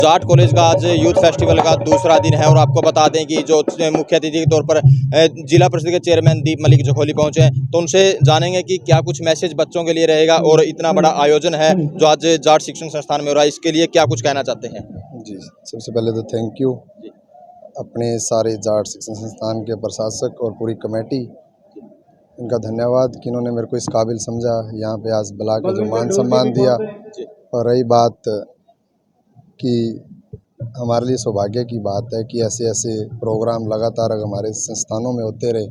Jat college का आज youth festival का दूसरा दिन है और आपको बता दें कि जो मुख्य अतिथि के तौर पर जिला परिषद के चेयरमैन दीप मलिक जखोली पहुंचे हैं, तो उनसे जानेंगे कि क्या कुछ मैसेज बच्चों के लिए रहेगा और इतना बड़ा आयोजन है जो आज जाट शिक्षण संस्थान में हो रहा है, इसके लिए क्या कुछ कहना चाहते हैं। जी, सबसे पहले तो थैंक यू अपने सारे जाट शिक्षण संस्थान के प्रशासक और पूरी कमेटी, इनका धन्यवाद कि इन्होंने मेरे को इस काबिल समझा, यहाँ पे आज बुला के जो मान सम्मान दिया। और रही बात कि हमारे लिए सौभाग्य की बात है कि ऐसे ऐसे प्रोग्राम लगातार हमारे संस्थानों में होते रहे,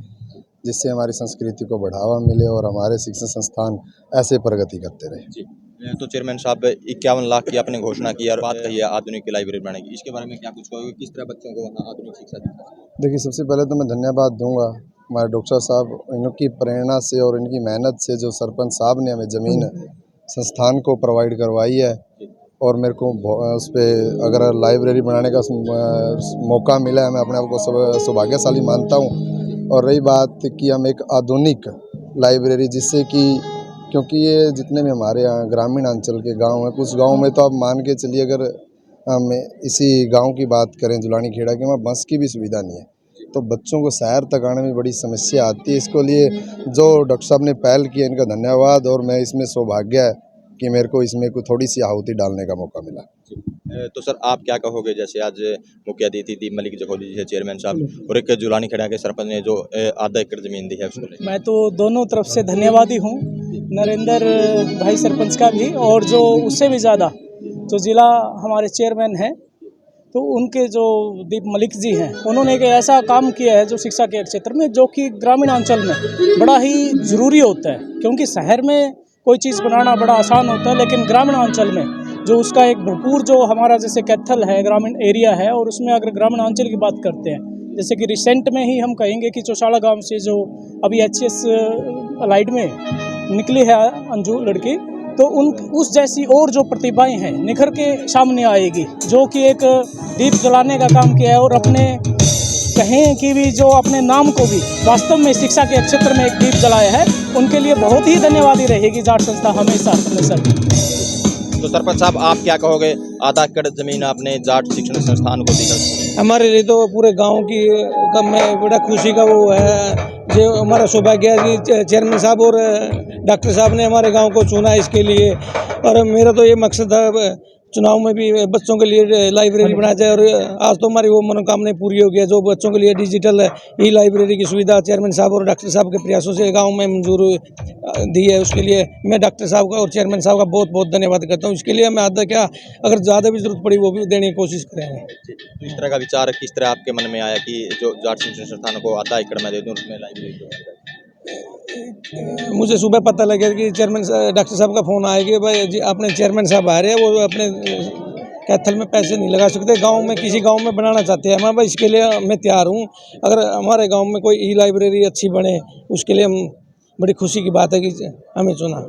जिससे हमारी संस्कृति को बढ़ावा मिले और हमारे शिक्षण संस्थान ऐसे प्रगति करते रहे। तो चेयरमैन साहब 51 लाख की आपने घोषणा की और बात कही है आधुनिक लाइब्रेरी बनाने की, इसके बारे में क्या कुछ कहोगे, किस तरह बच्चों को वहाँ आधुनिक शिक्षा दी? देखिए, सबसे पहले तो मैं धन्यवाद दूंगा हमारे डॉक्टर साहब, इनकी प्रेरणा से और इनकी मेहनत से जो सरपंच साहब ने हमें ज़मीन संस्थान को प्रोवाइड करवाई है और मेरे को उस पर अगर लाइब्रेरी बनाने का मौका मिला है, मैं अपने आप को सौभाग्यशाली मानता हूँ। और रही बात कि हम एक आधुनिक लाइब्रेरी, जिससे कि क्योंकि ये जितने भी हमारे यहाँ ग्रामीण अंचल के गांव हैं, कुछ गांव में तो आप मान के चलिए, अगर हम इसी गांव की बात करें जुलानी खेड़ा की, वहाँ बस की भी सुविधा नहीं है, तो बच्चों को शहर तक आने में बड़ी समस्या आती है। इसको लिए जो डॉक्टर साहब ने पहल की है, इनका धन्यवाद। और मैं इसमें सौभाग्य है कि मेरे को इसमें कोई थोड़ी सी आहुति डालने का मौका मिला। तो सर आप क्या कहोगे, जैसे आज मुख्य अतिथि दीप मलिक जखोली जी है चेयरमैन साहब और एक जुलानी खेड़ा के सरपंच ने जो आधा एकड़ जमीन दी है उसको? मैं तो दोनों तरफ से धन्यवादी हूँ, नरेंद्र भाई सरपंच का भी, और जो उससे भी ज़्यादा जो जिला हमारे चेयरमैन हैं, तो उनके जो दीप मलिक जी हैं, उन्होंने एक ऐसा काम किया है जो शिक्षा के क्षेत्र में, जो कि ग्रामीण अंचल में बड़ा ही ज़रूरी होता है। क्योंकि शहर में कोई चीज़ बनाना बड़ा आसान होता है, लेकिन ग्रामीण अंचल में जो उसका एक भरपूर, जो हमारा जैसे कैथल है ग्रामीण एरिया है, और उसमें अगर ग्रामीण अंचल की बात करते हैं, जैसे कि रिसेंट में ही हम कहेंगे कि चौशाला गांव से जो अभी HCS अलाइड में निकली है अंजू लड़की, तो उस जैसी और जो प्रतिभाएं हैं निखर के सामने आएगी, जो कि एक दीप जलाने का काम किया है और अपने कहें कि भी जो अपने नाम को भी वास्तव में शिक्षा के क्षेत्र में एक दीप जलाया है, उनके लिए बहुत ही धन्यवादी रहेगी जाट संस्था हमेशा। तो सरपंच साहब आप क्या कहोगे, आधा एकड़ जमीन आपने जाट शिक्षण संस्थान को दी? हमारे लिए तो पूरे गांव की में बड़ा खुशी का वो है, जो हमारा सौभाग्य है कि चेयरमैन साहब और डॉक्टर साहब ने हमारे गांव को चुना इसके लिए। और मेरा तो ये मकसद है चुनाव में भी बच्चों के लिए लाइब्रेरी बनाया जाए, और आज तो हमारी वो मनोकामना पूरी हो गई है। जो बच्चों के लिए डिजिटल ई लाइब्रेरी की सुविधा चेयरमैन साहब और डॉक्टर साहब के प्रयासों से गांव में मंजूर दी है, उसके लिए मैं डॉक्टर साहब का और चेयरमैन साहब का बहुत बहुत धन्यवाद करता हूं। इसके लिए मैं आधा क्या, अगर ज़्यादा भी जरूरत पड़ी वो भी देने की कोशिश करेंगे। तो इस तरह का विचार किस तरह आपके मन में आया कि जो जाट शिक्षण संस्थान को आधा एकड़ में दे दूँ, उसमें लाइब्रेरी? मुझे सुबह पता लगा कि चेयरमैन डॉक्टर साहब का फ़ोन आया कि भाई जी अपने चेयरमैन साहब आ रहे हैं, वो अपने कैथल में पैसे नहीं लगा सकते, गांव में किसी गांव में बनाना चाहते हैं। मैं भाई इसके लिए मैं तैयार हूं, अगर हमारे गांव में कोई ई लाइब्रेरी अच्छी बने, उसके लिए हम बड़ी खुशी की बात है कि हमें चुना।